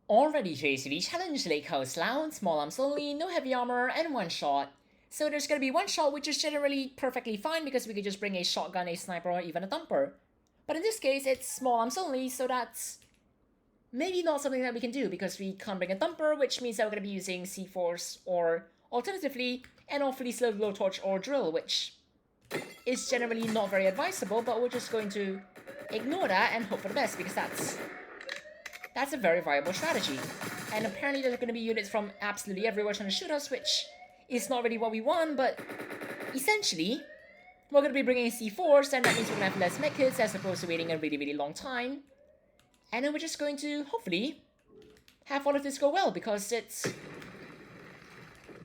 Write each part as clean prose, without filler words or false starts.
Already JCD challenge Lakehouse loud, small arms only, no heavy armor, and one shot. So there's gonna be one shot, which is generally perfectly fine because we could just bring a shotgun, a sniper, or even a thumper. But in this case, it's small arms only, so that's maybe not something that we can do because we can't bring a thumper, which means that we're gonna be using C-Force or alternatively an awfully slow blowtorch or drill, which is generally not very advisable, but we're just going to ignore that and hope for the best because that's a very viable strategy. And apparently there's going to be units from absolutely everywhere trying to shoot us, which is not really what we want, but essentially, we're going to be bringing C4s, and that means we're going to have less mech hits as opposed to waiting a really, really long time. And then we're just going to, hopefully, have all of this go well, because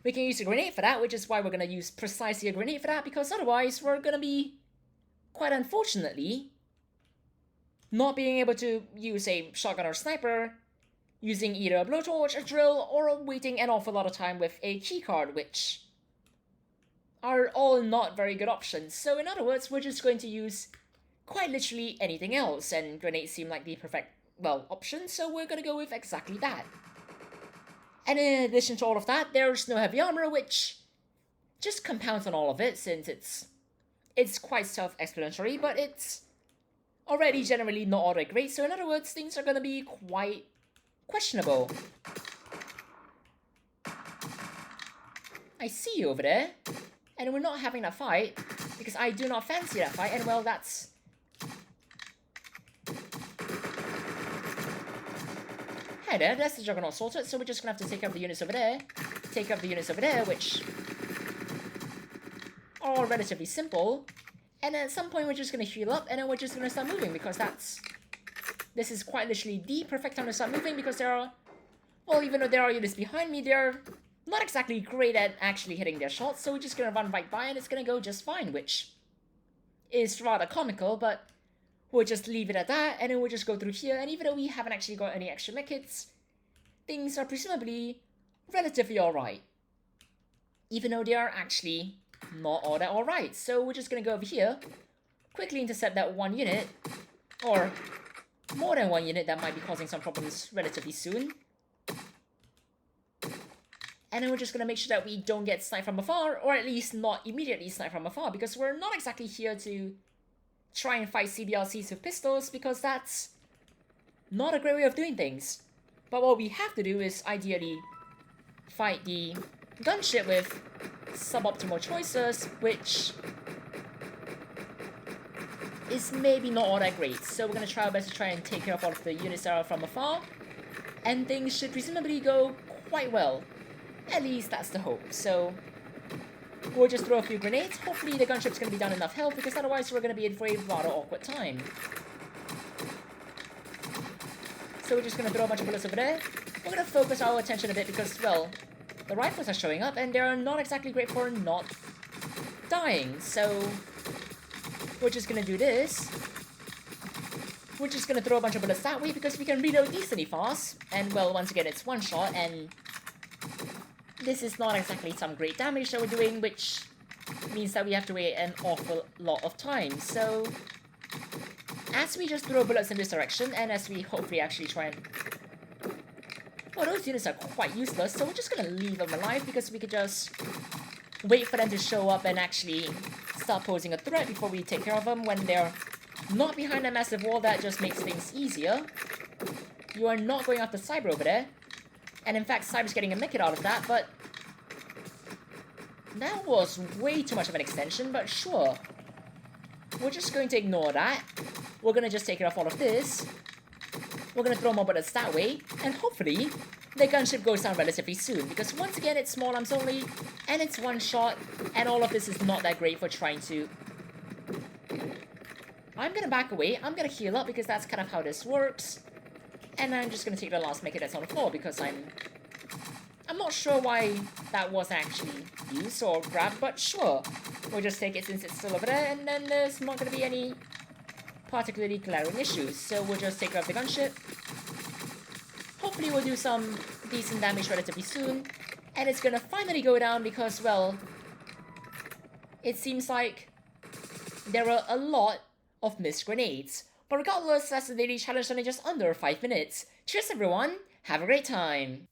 we can use a grenade for that, which is why we're going to use precisely a grenade for that, because otherwise we're going to be, quite unfortunately, not being able to use a shotgun or sniper, using either a blowtorch, a drill, or waiting an awful lot of time with a keycard, which are all not very good options. So in other words, we're just going to use quite literally anything else, and grenades seem like the perfect, well, option, so we're gonna go with exactly that. And in addition to all of that, there's no heavy armor, which just compounds on all of it, since it's quite self-explanatory, but it's already generally not all that great, so in other words, things are gonna be quite questionable. I see you over there, and we're not having that fight, because I do not fancy that fight, and well, that's... Hi there, that's the Juggernaut sorted, so we're just gonna have to take out the units over there, take out the units over there, which are all relatively simple, and then at some point we're just gonna heal up, and then we're just gonna start moving, because this is quite literally the perfect time to start moving, because there are... Well, even though there are units behind me, they're not exactly great at actually hitting their shots, so we're just gonna run right by and it's gonna go just fine, which is rather comical, but we'll just leave it at that, and then we'll just go through here, and even though we haven't actually got any extra mech hits, things are presumably relatively alright. Even though they are actually not all that alright. So we're just gonna go over here, quickly intercept that one unit, or more than one unit that might be causing some problems relatively soon. And then we're just gonna make sure that we don't get sniped from afar, or at least not immediately sniped from afar, because we're not exactly here to try and fight CBRCs with pistols, because that's not a great way of doing things. But what we have to do is ideally fight the gunship with suboptimal choices, which is maybe not all that great. So we're gonna try our best to try and take care of all of the units that are from afar, and things should presumably go quite well. At least that's the hope. So we'll just throw a few grenades. Hopefully the gunship's gonna be down enough health, because otherwise we're gonna be in for a rather awkward time. So we're just gonna throw a bunch of bullets over there. We're gonna focus our attention a bit because, well, the rifles are showing up and they're not exactly great for not dying. So we're just gonna do this. We're just gonna throw a bunch of bullets that way because we can reload decently fast. And, well, once again, it's one shot, and this is not exactly some great damage that we're doing, which means that we have to wait an awful lot of time. So as we just throw bullets in this direction, and as we hopefully actually try and... Well, those units are quite useless, so we're just gonna leave them alive because we could just wait for them to show up and actually start posing a threat before we take care of them. When they're not behind a massive wall, that just makes things easier. You are not going after Cyber over there. And in fact, Cyber's getting a mech hit out of that, but that was way too much of an extension, but sure. We're just going to ignore that. We're gonna just take care of all of this. We're gonna throw more bullets that way, and hopefully the gunship goes down relatively soon, because once again it's small arms only, and it's one shot, and all of this is not that great for trying to... I'm gonna back away, I'm gonna heal up because that's kind of how this works. And I'm just gonna take the last mech that's on the floor because I'm not sure why that was actually used or grabbed, but sure. We'll just take it since it's still over there, and then there's not gonna be any particularly glaring issues. So we'll just take care of the gunship. Hopefully we'll do some decent damage relatively soon. And it's gonna finally go down because, well, it seems like there are a lot of missed grenades. But regardless, that's the daily challenge done in just under 5 minutes. Cheers everyone, Have a great time!